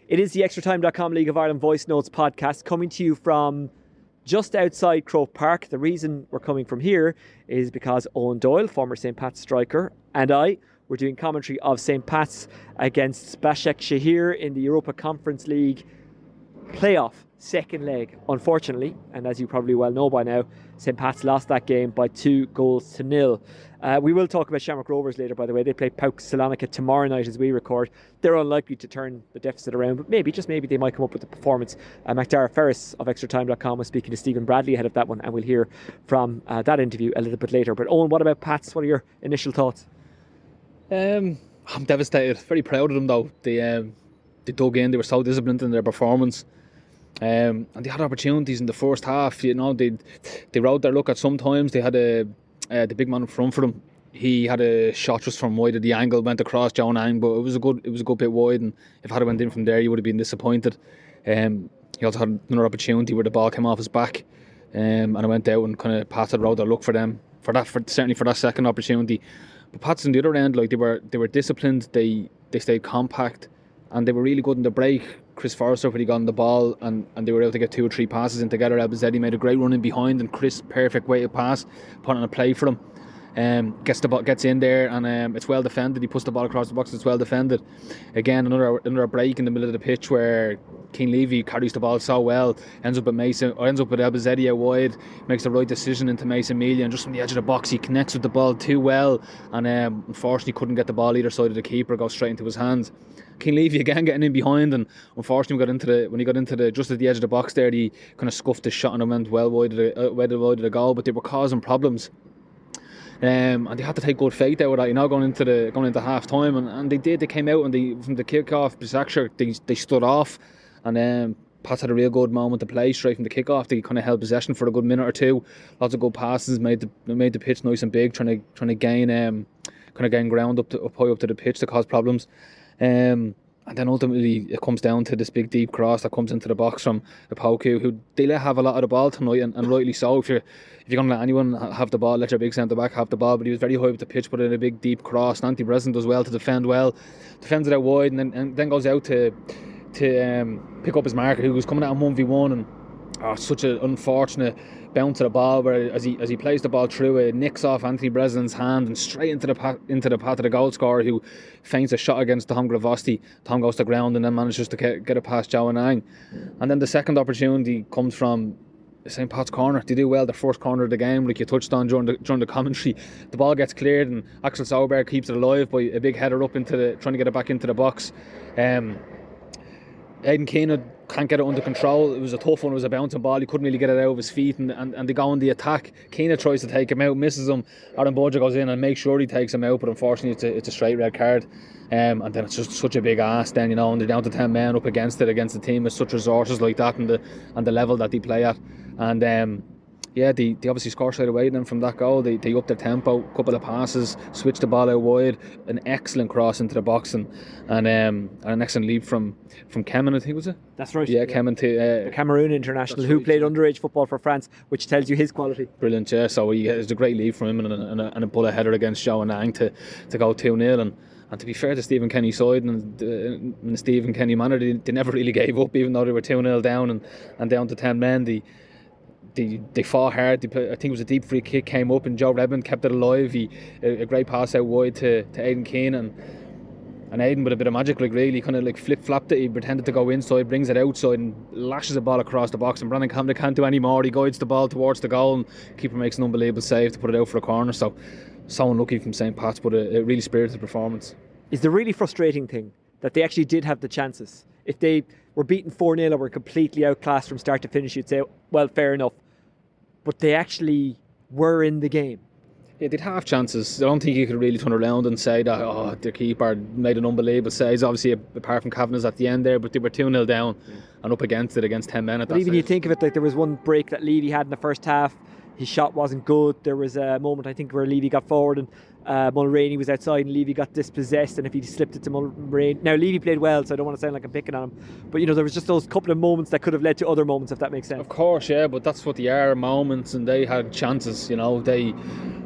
It is the Extratime.com League of Ireland Voice Notes podcast coming to you from just outside Croke Park. The reason we're coming from here is because Eoin Doyle, former St. Pat's striker, and I were doing commentary of St. Pat's against Başakşehir in the Europa Conference League playoff second leg. Unfortunately, and as you probably well know by now, St. Pat's lost that game by 2-0. We will talk about Shamrock Rovers later, by the way. They play PAOK Salonika tomorrow night as we record. They're unlikely to turn the deficit around, but maybe, just maybe, they might come up with a performance. MacDara Ferris of Extratime.com was speaking to Stephen Bradley ahead of that one, and we'll hear from that interview a little bit later. But Eoin, what about Pats? What are your initial thoughts? I'm devastated. Very proud of them though. They dug in. They were so disciplined in their performance. And they had opportunities in the first half. You know, they rode their luck at some times. They had the big man in front for them. He had a shot just from wide at the angle, went across John Ang, but it was a good bit wide. And if it had went in from there, you would have been disappointed. He also had another opportunity where the ball came off his back, and I went out and kind of Pats had rode their luck for them certainly for that second opportunity. But Pats on the other end, like they were disciplined. They stayed compact, and they were really good in the break. Chris Forrester, when he got on the ball, and they were able to get 2 or 3 passes in together. Elbazetti made a great run in behind, and Chris, perfect way to pass, put on a play for him. Gets in there, and it's well defended. He puts the ball across the box. It's well defended. Again, another break in the middle of the pitch where Keane Levy carries the ball so well, ends up with Elbazetti out wide, makes the right decision into Mason Melia, and just from the edge of the box he connects with the ball too well, and unfortunately couldn't get the ball either side of the keeper, goes straight into his hands. Keane Levy again getting in behind, and unfortunately when he got into the just at the edge of the box there, he kind of scuffed his shot and went well wide of the goal, but they were causing problems. And they had to take good faith out of that, you know, going into half time, and they did. They came out, and from the kick off, they stood off, and Pats had a real good moment to play straight from the kick off. They kind of held possession for a good minute or two. Lots of good passes, made the pitch nice and big, trying to gain ground up high up to the pitch to cause problems. And then ultimately it comes down to this big deep cross that comes into the box from the PAOK, who they let have a lot of the ball tonight, and rightly so. If you're going to let anyone have the ball, let your big centre back have the ball. But he was very high up the pitch, put in a big deep cross. Nanti Breslin does well to defend defends it out wide, and then goes out to pick up his marker, who was coming at him 1v1, and such an unfortunate bounce of the ball where as he plays the ball through, it nicks off Anthony Breslin's hand and straight into the path of the goal scorer, who feints a shot against Tom Gravosti. Tom goes to ground and then manages to get it past Joe Ang. And then the second opportunity comes from St. Pat's corner. They do well the first corner of the game, like you touched on during the commentary. The ball gets cleared and Axel Sauerberg keeps it alive by a big header up trying to get it back into the box. Aidan Keane can't get it under control. It was a tough one. It was a bouncing ball. He couldn't really get it out of his feet, and they go on the attack. Keane tries to take him out, misses him. Aaron Borja goes in and makes sure he takes him out, but unfortunately it's a straight red card. And then it's just such a big ask then, you know, and they're down to 10 men up against the team with such resources like that, and the level that they play at. And they obviously score straight away. Then from that goal, they upped their tempo, couple of passes, switched the ball out wide, an excellent cross into the box, and an excellent leap from Kemen, I think, was it? That's right. Yeah, Kemen to the Cameroon international, who played underage football for France, which tells you his quality. Brilliant, yeah. So it's a great leap from him, and a bullet header against Joe Ang to go 2-0. And to be fair to Stephen Kenny's side and the Stephen Kenny manner, they never really gave up, even though they were 2-0 down and down to 10 men. They fought hard. I think it was a deep free kick came up, and Joe Redmond kept it alive. A great pass out wide to Aidan Keane, and Aidan with a bit of magic, like really kind of like flip-flopped it. He pretended to go inside, brings it outside and lashes the ball across the box, and Brandon Camden can't do any more. He guides the ball towards the goal, and keeper makes an unbelievable save to put it out for a corner. So unlucky from St. Pat's, but a really spirited performance. Is the really frustrating thing that they actually did have the chances? If they were beaten 4-0 or were completely outclassed from start to finish, you'd say, well, fair enough. But they actually were in the game. Yeah, they'd have chances. I don't think you could really turn around and say that their keeper made an unbelievable save. Obviously, apart from Kavanagh's at the end there, but they were 2-0 down and up against it against 10 men at that But even stage. you think of it, like there was one break that Levy had in the first half. His shot wasn't good. There was a moment, I think, where Levy got forward and Mulroney was outside and Levy got dispossessed, and if he slipped it to Mulroney, now Levy played well, so I don't want to sound like I'm picking on him, but there was just those couple of moments that could have led to other moments, if that makes sense. Of course, yeah, but that's what they are, moments, and they had chances.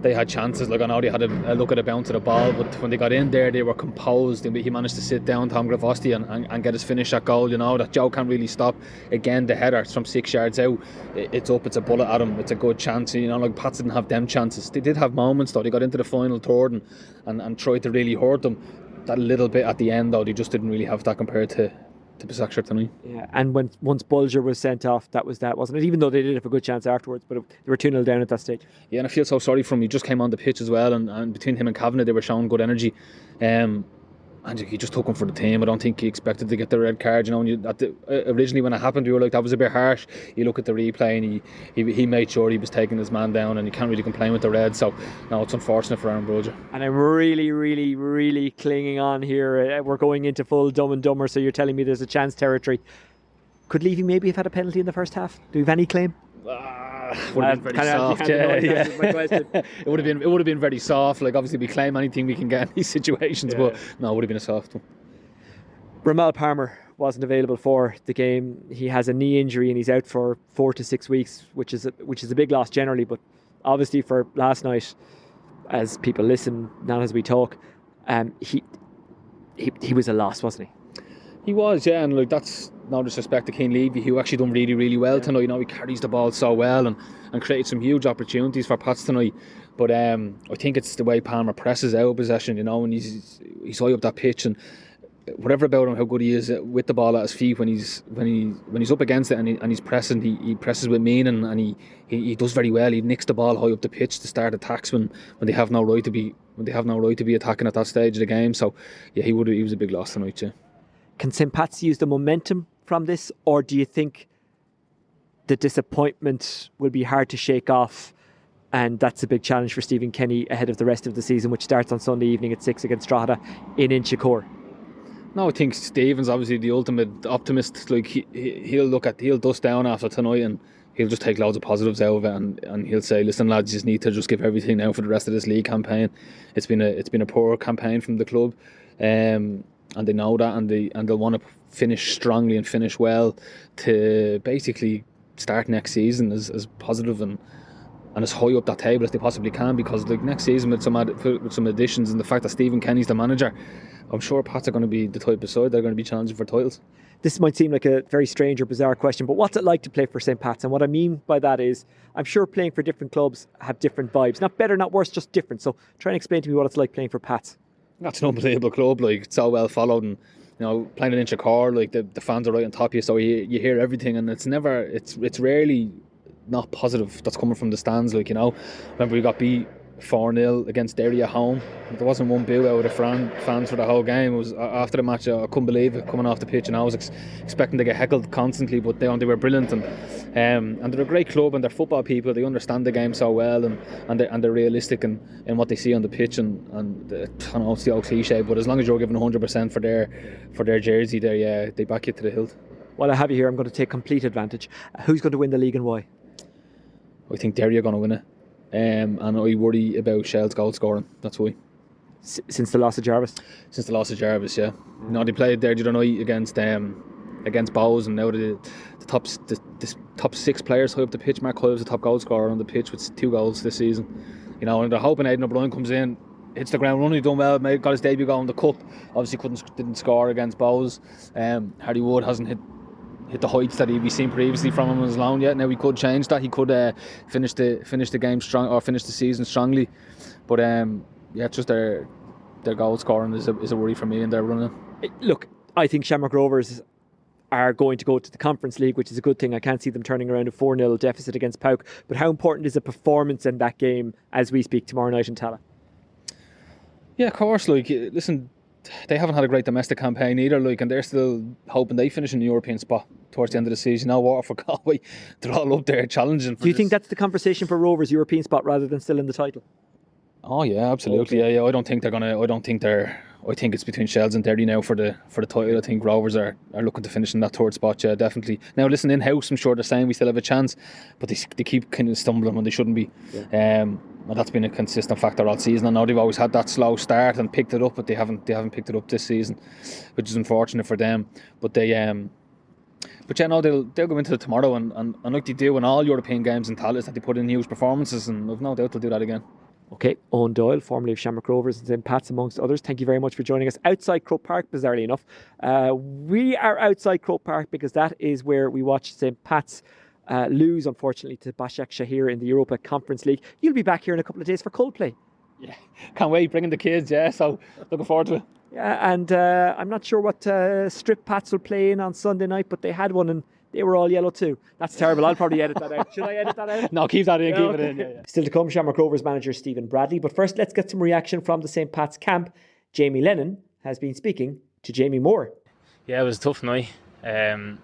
They had chances. Like, I know they had a look at a bounce of the ball, but when they got in there, they were composed, and he managed to sit down Tom Gravosti and get his finish at goal. That Joe can't really stop. Again, the header from 6 yards out, it's up, it's a bullet at him, it's a good chance. Like, Pats didn't have them chances. They did have moments though. They got into the final third and tried to really hurt them. That little bit at the end though, they just didn't really have that compared to Besiktas tonight. Yeah, and once Bulger was sent off, that was that, wasn't it? Even though they did have a good chance afterwards, but they were 2-0 down at that stage. Yeah, and I feel so sorry for him. He just came on the pitch as well, and between him and Kavanagh, they were showing good energy. And he just took him for the team. I don't think he expected to get the red card. Originally when it happened, we were like, that was a bit harsh. You look at the replay, and he made sure he was taking his man down, and you can't really complain with the red. So, no, it's unfortunate for Aaron Bulger. And I'm really, really, really clinging on here. We're going into full Dumb and Dumber, so you're telling me there's a chance territory. Could Levy maybe have had a penalty in the first half? Do we have any claim? Would have been very soft. It would have been very soft. Like, obviously we claim anything we can get in these situations, but no, it would have been a soft one. Ramal Palmer wasn't available for the game. He has a knee injury and he's out for 4 to 6 weeks, which is a big loss generally, but obviously for last night, as people listen, not as we talk, he was a loss, wasn't he? He was, yeah, and like, that's no disrespect to Keane Levy, who actually done really, really well tonight. He carries the ball so well and created some huge opportunities for Pats tonight. But I think it's the way Palmer presses out of possession, and he's high up that pitch, and whatever about him, how good he is with the ball at his feet when he's up against it and he's pressing, he presses with meaning, and he does very well. He nicks the ball high up the pitch to start attacks when they have no right to be attacking at that stage of the game. So yeah, he was a big loss tonight, yeah. Can St. Pat's use the momentum from this, or do you think the disappointment will be hard to shake off, and that's a big challenge for Stephen Kenny ahead of the rest of the season, which starts on Sunday evening at 6 against Drogheda in Inchicore? No, I think Stephen's obviously the ultimate optimist. Like, he'll dust down after tonight and he'll just take loads of positives out of it, and he'll say, listen lads, you just need to just give everything now for the rest of this league campaign. It's been a poor campaign from the club. And they know that, and they'll want to finish strongly and finish well to basically start next season as positive and as high up that table as they possibly can, because like next season with some additions and the fact that Stephen Kenny's the manager, I'm sure Pats are going to be the type of side they're going to be challenging for titles. This might seem like a very strange or bizarre question, but what's it like to play for St. Pat's? And what I mean by that is, I'm sure playing for different clubs have different vibes. Not better, not worse, just different. So try and explain to me what it's like playing for Pat's. That's an unbelievable club. Like, it's so well followed, and playing in Inchicore, like the fans are right on top of you, so you hear everything, and it's rarely not positive that's coming from the stands. Like, remember we got beat 4-0 against Derry at home. There wasn't one boo out of the fans for the whole game. It was after the match, I couldn't believe it coming off the pitch, and I was expecting to get heckled constantly, but they were brilliant, and they're a great club, and they're football people. They understand the game so well, and they're realistic in what they see on the pitch, and I know it's the old cliche, but as long as you're giving 100% for their jersey, they back you to the hilt. While I have you here, I'm going to take complete advantage. Who's going to win the league and why? I think Derry are going to win it. And I worry about Shell's goal scoring. That's why. Since the loss of Jarvis? Since the loss of Jarvis, yeah. They played there the other night against Bowes, and now the top 6 players high up the pitch. Mark Hoyle's the top goal scorer on the pitch with 2 goals this season. And they're hoping Aidan O'Brien comes in, hits the ground running, done well, got his debut goal in the cup. Obviously didn't score against Bowes. Harry Wood hasn't hit the heights that we've seen previously from him on his loan yet. Now he could change that. He could finish the game strong, or finish the season strongly. But just their goal scoring is a worry for me, and they're running. Look, I think Shamrock Rovers are going to go to the Conference League, which is a good thing. I can't see them turning around a 4-0 deficit against PAOK. But how important is a performance in that game as we speak tomorrow night in Tallaght? Yeah, of course. Like, listen, they haven't had a great domestic campaign either, and they're still hoping they finish in the European spot towards the end of the season. Now Waterford, Galway, they're all up there challenging. Do you think that's the conversation for Rovers, European spot, rather than still in the title? Oh yeah, absolutely. Okay. Yeah. I don't think I think it's between Shells and Derry now for the title. I think Rovers are looking to finish in that third spot, yeah, definitely. Now listen, in-house I'm sure they're saying we still have a chance, but they keep kind of stumbling when they shouldn't be. And that's been a consistent factor all season. I know they've always had that slow start and picked it up, but they haven't picked it up this season, which is unfortunate for them. But they but yeah, no, they'll go into it tomorrow and like they do in all European games and Talis, that they put in huge performances, and I've no doubt they'll do that again. Okay, Eoin Doyle, formerly of Shamrock Rovers and St. Pat's, amongst others, thank you very much for joining us outside Croke Park, bizarrely enough. We are outside Croke Park because that is where we watched St. Pat's lose, unfortunately, to Başak Şehir in the Europa Conference League. You'll be back here in a couple of days for Coldplay. Yeah, can't wait, bringing the kids, yeah, so looking forward to it. Yeah, and I'm not sure what strip Pats will play in on Sunday night, but they had one and they were all yellow too. That's terrible. I'll probably edit that out. Should I edit that out? No, keep that in, keep it in. Yeah. Still to come, Shamrock Rovers manager Stephen Bradley. But first, let's get some reaction from the St. Pat's camp. Jamie Lennon has been speaking to Jamie Moore. Yeah, it was a tough night. I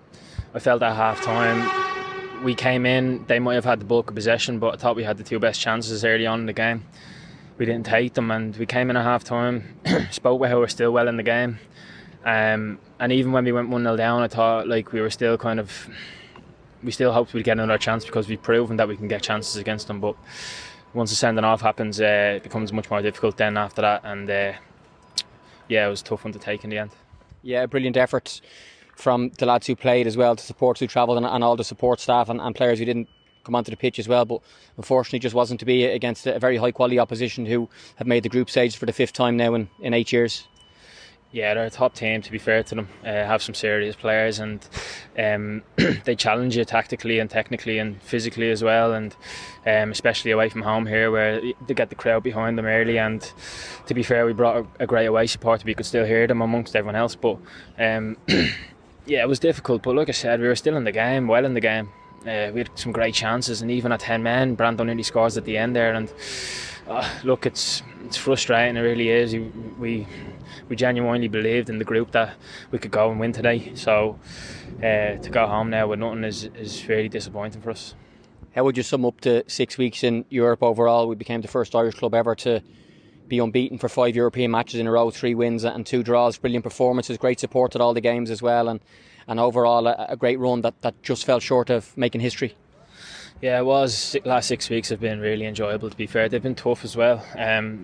felt at half time we came in, they might have had the bulk of possession, but I thought we had the two best chances early on in the game. We didn't take them, and we came in at half time, spoke with how we're still well in the game. And even when we went 1-0 down, I thought like we still hoped we'd get another chance, because we've proven that we can get chances against them. But once the sending off happens, it becomes much more difficult then after that. And yeah, it was a tough one to take in the end. Yeah, brilliant effort from the lads who played as well, the supports who travelled, and all the support staff and players who didn't come onto the pitch as well. But unfortunately just wasn't to be against a very high quality opposition who have made the group stage for the 5th time now in 8 years. Yeah, they're a top team, to be fair to them. Have some serious players, and they challenge you tactically and technically and physically as well, and especially away from home here, where they get the crowd behind them early. And to be fair, we brought a great away support, we could still hear them amongst everyone else. But yeah, it was difficult, but like I said, we were still in the game, well in the game. We had some great chances, and even at 10 men, Brandon nearly scores at the end there. And look, it's frustrating, it really is. We genuinely believed in the group that we could go and win today. So to go home now with nothing is really disappointing for us. How would you sum up the 6 weeks in Europe overall? We became the first Irish club ever to be unbeaten for 5 European matches in a row, 3 wins and 2 draws. Brilliant performances, great support at all the games as well, and overall a great run that just fell short of making history. Yeah, it was. Last 6 weeks have been really enjoyable, to be fair. They've been tough as well.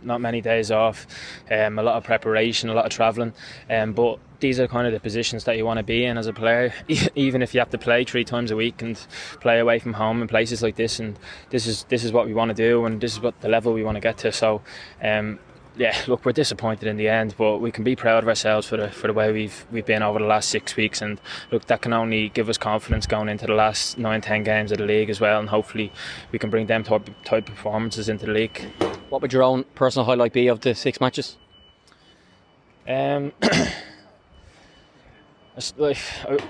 Not many days off, a lot of preparation, a lot of travelling. But these are kind of the positions that you want to be in as a player, even if you have to play 3 times a week and play away from home in places like this. And this is what we want to do, and this is what the level we want to get to. So yeah, look, we're disappointed in the end, but we can be proud of ourselves for the way we've been over the last 6 weeks. And look, that can only give us confidence going into the last 9-10 games of the league as well, and hopefully we can bring them type performances into the league. What would your own personal highlight be of the 6 matches?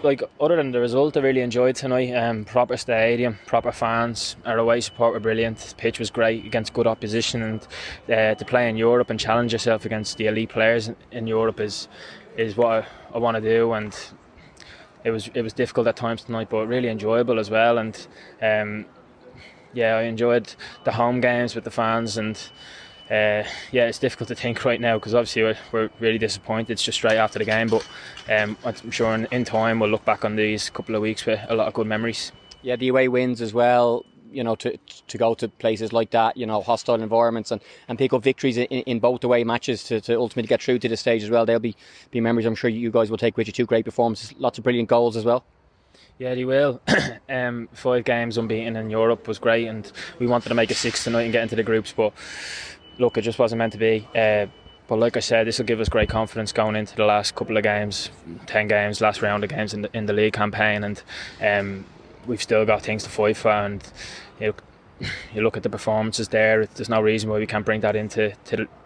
Like other than the result, I really enjoyed tonight. Proper stadium, proper fans. Our away support were brilliant. The pitch was great against good opposition, and to play in Europe and challenge yourself against the elite players in Europe is what I want to do. And it was difficult at times tonight, but really enjoyable as well. And yeah, I enjoyed the home games with the fans. And yeah, it's difficult to think right now, because obviously we're really disappointed. It's just straight after the game, but I'm sure in time we'll look back on these couple of weeks with a lot of good memories. Yeah, the away wins as well, you know, to go to places like that, you know, hostile environments, and pick up victories in both away matches to ultimately get through to the stage as well. They'll be memories I'm sure you guys will take with you. 2 great performances, lots of brilliant goals as well. Yeah, they will. 5 games unbeaten in Europe was great, and we wanted to make it 6 tonight and get into the groups, but look, it just wasn't meant to be. But like I said, this will give us great confidence going into the last couple of games, 10 games, last round of games in the league campaign, and we've still got things to fight for. And you look at the performances there, there's no reason why we can't bring that into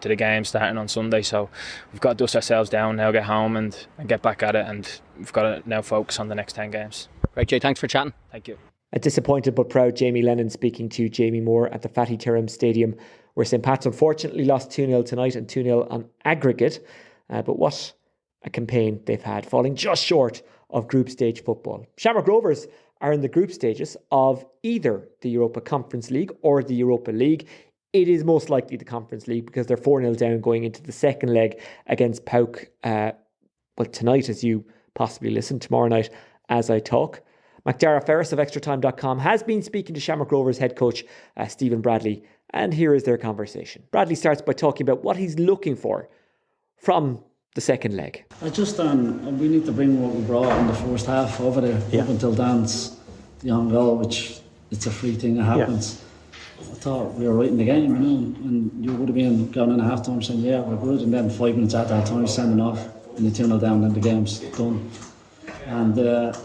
the game starting on Sunday. So we've got to dust ourselves down now, get home and get back at it, and we've got to now focus on the next 10 games. Right, Jay, thanks for chatting. Thank you. A disappointed but proud Jamie Lennon speaking to Jamie Moore at the Fatty Tyrrell Stadium, where St. Pat's unfortunately lost 2-0 tonight and 2-0 on aggregate. But what a campaign they've had, falling just short of group stage football. Shamrock Rovers are in the group stages of either the Europa Conference League or the Europa League. it is most likely the Conference League because they're 4-0 down going into the second leg against PAOK. Tonight as you possibly listen, tomorrow night as I talk. McDara Ferris of Extratime.com has been speaking to Shamrock Rovers head coach Stephen Bradley, and here is their conversation. Bradley starts by talking about what he's looking for from the second leg. I just we need to bring what we brought in the first half over there, up until Dan's own goal, which it's a free thing that happens. I thought we were right in the game, and you would have been going in at half time saying, yeah, we're good, and then 5 minutes at that time, sending off, and the 2-0 down, and the game's done. And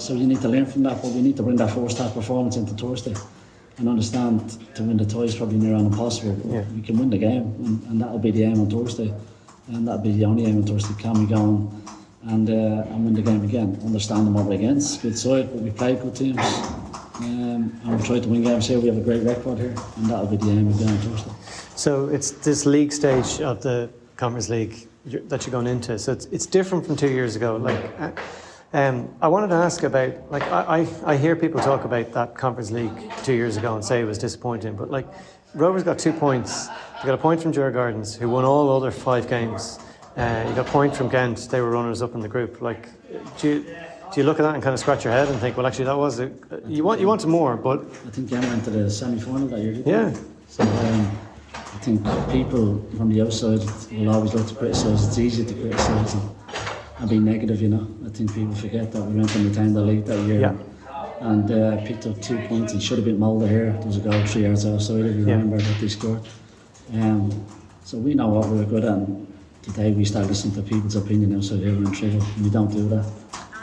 so you need to learn from that, but we need to bring that first half performance into Thursday and understand to win the tie is probably near on impossible, but we can win the game, and that'll be the aim on Thursday, and that'll be the only aim on Thursday. Can we go on and win the game again? Understand them what we're against, good side, but we played good teams. And we've tried to win games here. We have a great record here, and that'll be the aim of going Thursday. So it's this league stage of the Conference League that you're going into. So it's different from 2 years ago. I wanted to ask about, I hear people talk about that Conference League 2 years ago and say it was disappointing, but Rovers got 2 points. They got a point from Djurgårdens, who won all other 5 games. You got a point from Ghent. They were runners up in the group. Do you look at that and kind of scratch your head and think, well, actually, that was it. You wanted more, but I think Ghent went to the semi-final that year. Yeah. So I think people from the outside will always look to criticise. It's easy to criticise and be negative, I think people forget that we went and retained the league that year. And picked up 2 points and should have been Mulder here. There was a goal 3 yards outside, if you remember, that they scored. So we know what we were good at. And today we start listening to people's opinion outside here, we're in trouble. We don't do that.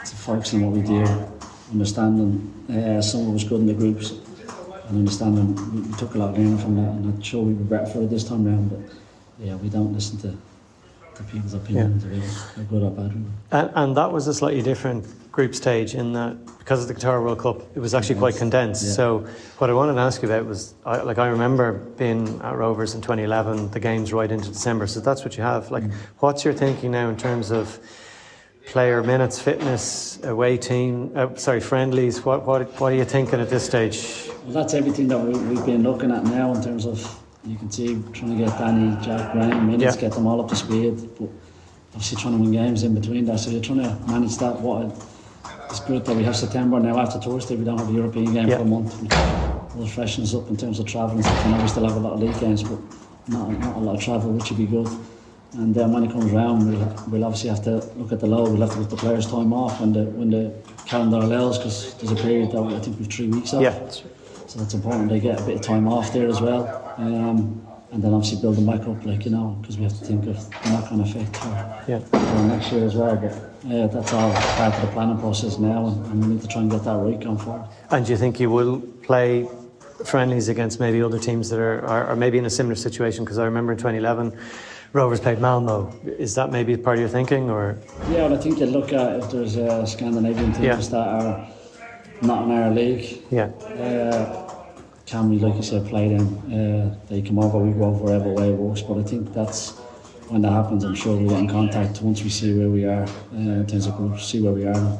To focus on what we do, understanding someone was good in the groups, and understanding we took a lot of learning from that, and I'm sure we were better for it this time round. But we don't listen to people's opinions, they're good or bad. And that was a slightly different group stage in that because of the Qatar World Cup, it was actually quite condensed. Yeah. So what I wanted to ask you about was, I remember being at Rovers in 2011, the games right into December. So that's what you have. What's your thinking now in terms of player minutes, fitness, away team, friendlies? What are you thinking at this stage? Well, that's everything that we've been looking at now in terms of, you can see, trying to get Danny, Jack, Graham minutes, get them all up to speed, but obviously trying to win games in between that, so you're trying to manage that. It's good that we have September now after Thursday, we don't have a European game for a month. We'll freshen us up in terms of travel and stuff. I know we still have a lot of league games, but not a lot of travel, which would be good. And then when it comes round, we'll obviously have to look at the load. We'll have to get the players' time off when the calendar allows, because there's a period that I think we've 3 weeks off. Yeah. So that's important. They get a bit of time off there as well, and then obviously build them back up, because we have to think of the knock-on effect for next year as well. But that's all part of the planning process now, and we need to try and get that right going forward. And do you think you will play friendlies against maybe other teams that are maybe in a similar situation? Because I remember in 2011. Rovers played Malmo. Is that maybe part of your thinking, or? Yeah, well, I think you look at if there's Scandinavian teams that are not in our league. Yeah. Can we, like you said, play them? They come over, we go over wherever way it works. But I think that's when that happens. I'm sure we'll get in contact once we see where we are in terms of groups, see where we are,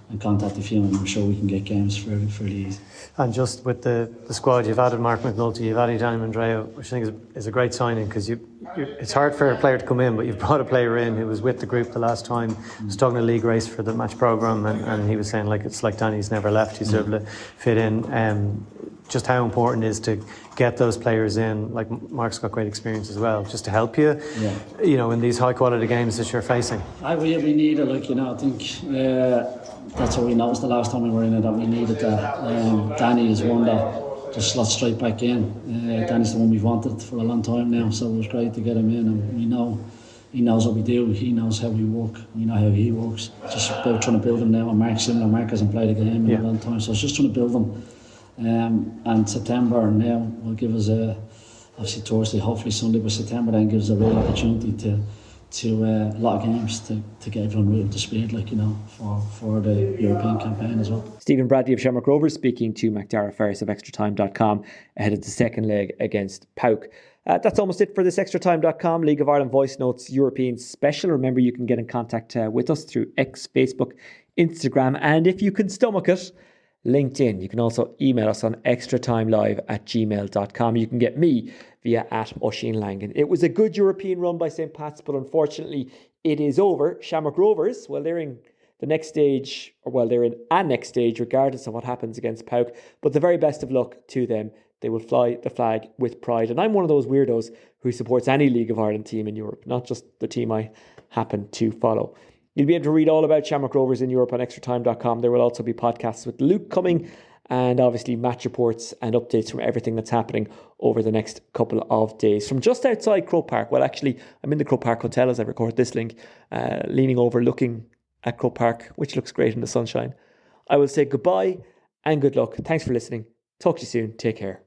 and contact a few, and I'm sure we can get games fairly easy. And just with the squad, you've added Mark McNulty, you've added Danny Mandreo, which I think is a great signing, because it's hard for a player to come in, but you've brought a player in who was with the group the last time, was talking a league race for the match programme, and he was saying it's like Danny's never left, he's able to fit in. Just how important it is to get those players in, like Mark's got great experience as well, just to help you, in these high quality games that you're facing. We need it, I think that's what we noticed the last time we were in it, that we needed that. Danny is one that just slots straight back in. Danny's the one we've wanted for a long time now, so it was great to get him in, and we know he knows what we do, he knows how we work, we know how he works. Just about trying to build him now, and Mark hasn't played a game in a long time, so it's just trying to build him. And September now will give us obviously Thursday, hopefully Sunday, but September then gives us a real opportunity to a lot of games to get everyone right up to speed, for the European campaign as well. Stephen Bradley of Shamrock Rovers speaking to McDara Ferris of Extratime.com ahead of the second leg against PAOK. That's almost it for this Extratime.com League of Ireland Voice Notes European special. Remember, you can get in contact with us through X, Facebook, Instagram, and if you can stomach it, LinkedIn. You can also email us on extratimelive@gmail.com. You can get me via @Oisin Langan. It was a good European run by St. Pat's, but unfortunately it is over. Shamrock Rovers, well, they're in the next stage, they're in a next stage regardless of what happens against PAOK, but the very best of luck to them. They will fly the flag with pride. And I'm one of those weirdos who supports any League of Ireland team in Europe, not just the team I happen to follow. You'll be able to read all about Shamrock Rovers in Europe on extratime.com. There will also be podcasts with Luke coming, and obviously match reports and updates from everything that's happening over the next couple of days. From just outside Croke Park, well, actually, I'm in the Croke Park Hotel as I record this link, leaning over, looking at Croke Park, which looks great in the sunshine. I will say goodbye and good luck. Thanks for listening. Talk to you soon. Take care.